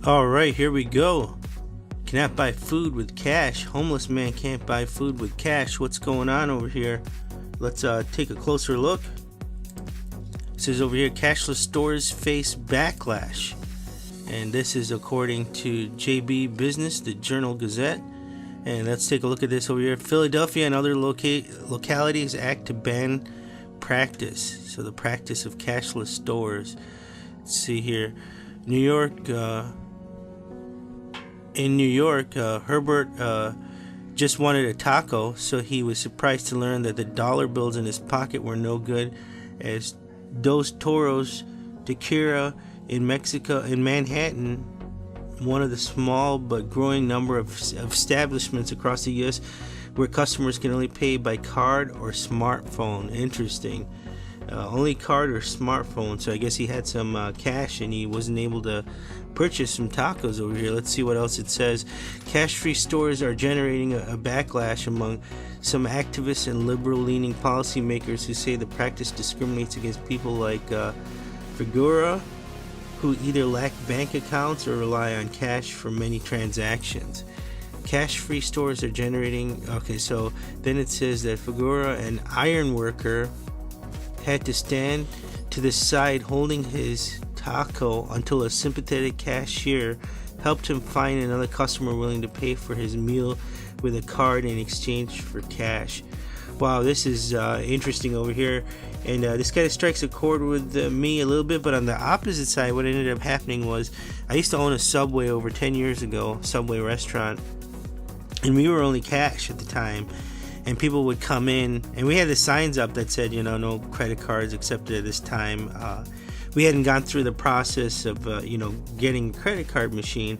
Alright, here we go. Cannot buy food with cash. Homeless man can't buy food with cash. What's going on over here? Let's take a closer look. It says over here, cashless stores face backlash. And this is according to JB Business, the Journal Gazette. And let's take a look at this over here. Philadelphia and other localities act to ban practice. So the practice of cashless stores. Let's see here. New York, in New York, Herbert just wanted a taco, so he was surprised to learn that the dollar bills in his pocket were no good, as Dos Toros Tequila in Manhattan, one of the small but growing number of establishments across the U.S. where customers can only pay by card or smartphone. Interesting. Only card or smartphone, so I guess he had some cash and he wasn't able to purchase some tacos over here. Let's see what else it says. Cash-free stores are generating a backlash among some activists and liberal-leaning policymakers who say the practice discriminates against people like Figura, who either lack bank accounts or rely on cash for many transactions. Cash-free stores are generating... Okay, so then it says that Figura, an iron worker, had to stand to the side holding his taco until a sympathetic cashier helped him find another customer willing to pay for his meal with a card in exchange for cash. Wow, this is interesting over here, and this kind of strikes a chord with me a little bit. But on the opposite side, what ended up happening was I used to own a Subway over 10 years ago, Subway restaurant, and we were only cash at the time. And people would come in, and we had the signs up that said, no credit cards accepted at this time. We hadn't gone through the process of, getting a credit card machine.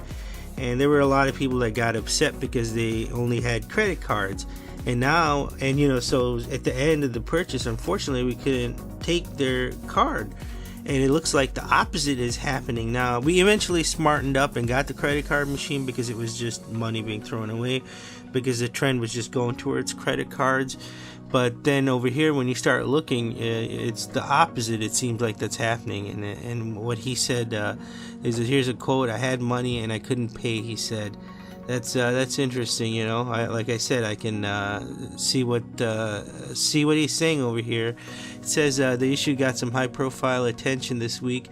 And there were a lot of people that got upset because they only had credit cards. And now, so at the end of the purchase, unfortunately, we couldn't take their card. And it looks like the opposite is happening now. We eventually smartened up and got the credit card machine because it was just money being thrown away, because the trend was just going towards credit cards. But then over here, when you start looking, it's the opposite. It seems like that's happening. And what he said is that, here's a quote: "I had money and I couldn't pay," he said. That's interesting, like I said, I can see what he's saying over here. It says the issue got some high-profile attention this week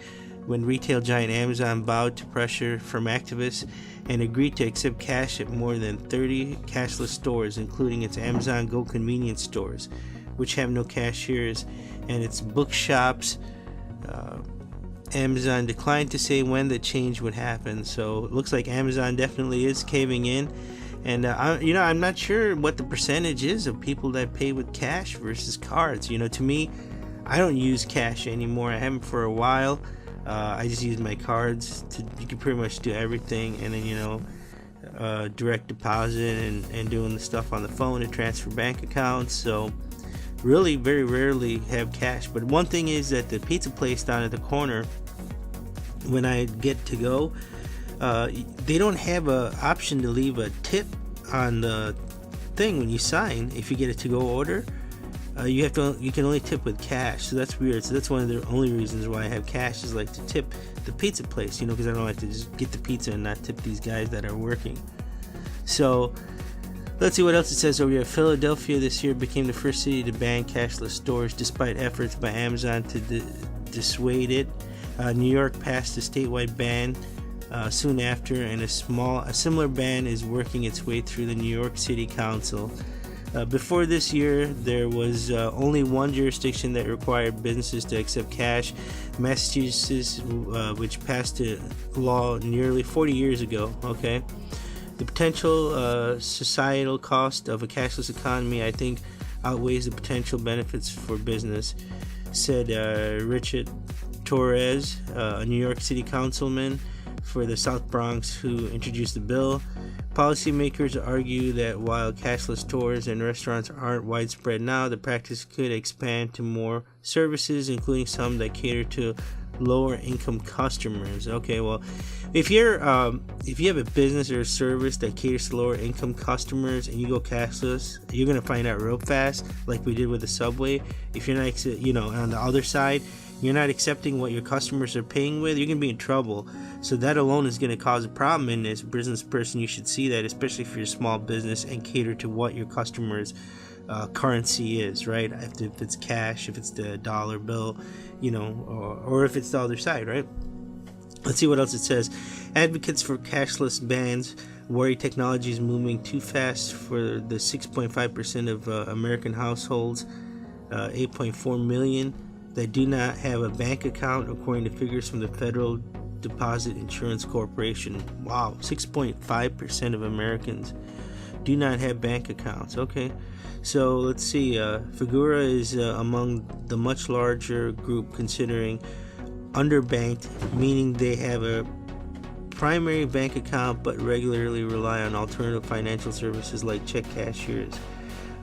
when retail giant Amazon bowed to pressure from activists and agreed to accept cash at more than 30 cashless stores, including its Amazon Go convenience stores, which have no cashiers, and its bookshops. Amazon declined to say when the change would happen, so it looks like Amazon definitely is caving in. And I'm not sure what the percentage is of people that pay with cash versus cards. To me, I don't use cash anymore. I haven't for a while. I just use my cards. You can pretty much do everything, and then direct deposit and doing the stuff on the phone to transfer bank accounts. So really very rarely have cash. But one thing is that the pizza place down at the corner, when I get to go, they don't have a option to leave a tip on the thing when you sign. If you get a to-go order, you can only tip with cash. So that's weird. So that's one of the only reasons why I have cash, is like to tip the pizza place, because I don't like to just get the pizza and not tip these guys that are working. So let's see what else it says over here. Philadelphia this year became the first city to ban cashless stores despite efforts by Amazon to dissuade it. New York passed a statewide ban soon after, and a similar ban is working its way through the New York City Council. Before this year, there was only one jurisdiction that required businesses to accept cash, Massachusetts, which passed a law nearly 40 years ago. Okay. The potential societal cost of a cashless economy, I think, outweighs the potential benefits for business, said Richard Torres, a New York City councilman for the South Bronx who introduced the bill. Policymakers argue that while cashless stores and restaurants aren't widespread now, the practice could expand to more services, including some that cater to lower income customers. Okay, well, if you have a business or a service that caters to lower income customers and you go cashless, you're gonna find out real fast, like we did with the Subway. If you're not, on the other side, you're not accepting what your customers are paying with, you're gonna be in trouble. So that alone is gonna cause a problem. And as a business person, you should see that, especially if you're a small business, and cater to what your customers' currency is, right? If it's cash, if it's the dollar bill, you know, or if it's the other side, right? Let's see what else it says. Advocates for cashless bans worry technology is moving too fast for the 6.5% of American households, 8.4 million, that do not have a bank account, according to figures from the Federal Deposit Insurance Corporation. Wow, 6.5% of Americans do not have bank accounts. Okay, so let's see. Figura is among the much larger group, considering underbanked, meaning they have a primary bank account but regularly rely on alternative financial services like check cashiers.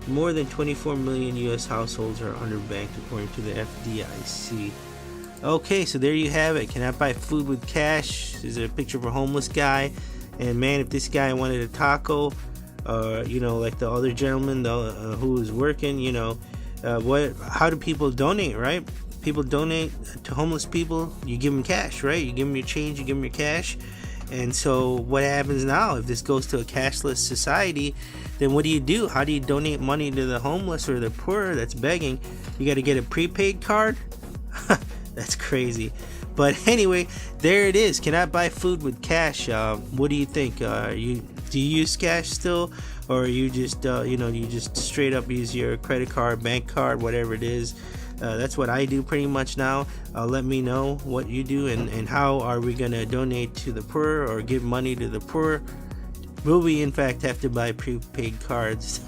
More than 24 million U.S. households are underbanked, according to the FDIC. Okay, so there you have it. Cannot buy food with cash. There's a picture of a homeless guy, and man, if this guy wanted a taco, you know, like the other gentleman who was working, you know, how do people donate, right? People donate to homeless people. You give them cash, right? You give them your change, you give them your cash. And so what happens now if this goes to a cashless society? Then what do? How do you donate money to the homeless or the poor that's begging? You got to get a prepaid card? That's crazy. But anyway, there it is. Cannot buy food with cash. What do you think? Do you use cash still, or are you just you just straight up use your credit card, bank card, whatever it is? That's what I do pretty much now. Let me know what you do, and how are we gonna donate to the poor or give money to the poor? Will we in fact have to buy prepaid cards?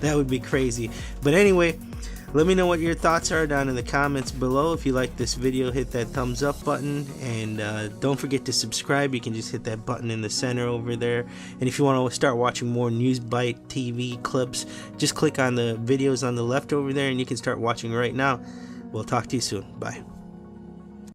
That would be crazy. But anyway, let me know what your thoughts are down in the comments below. If you like this video, hit that thumbs up button, and don't forget to subscribe. You can just hit that button in the center over there. And if you want to start watching more News Byte TV clips, just click on the videos on the left over there, and you can start watching right now. We'll talk to you soon. Bye.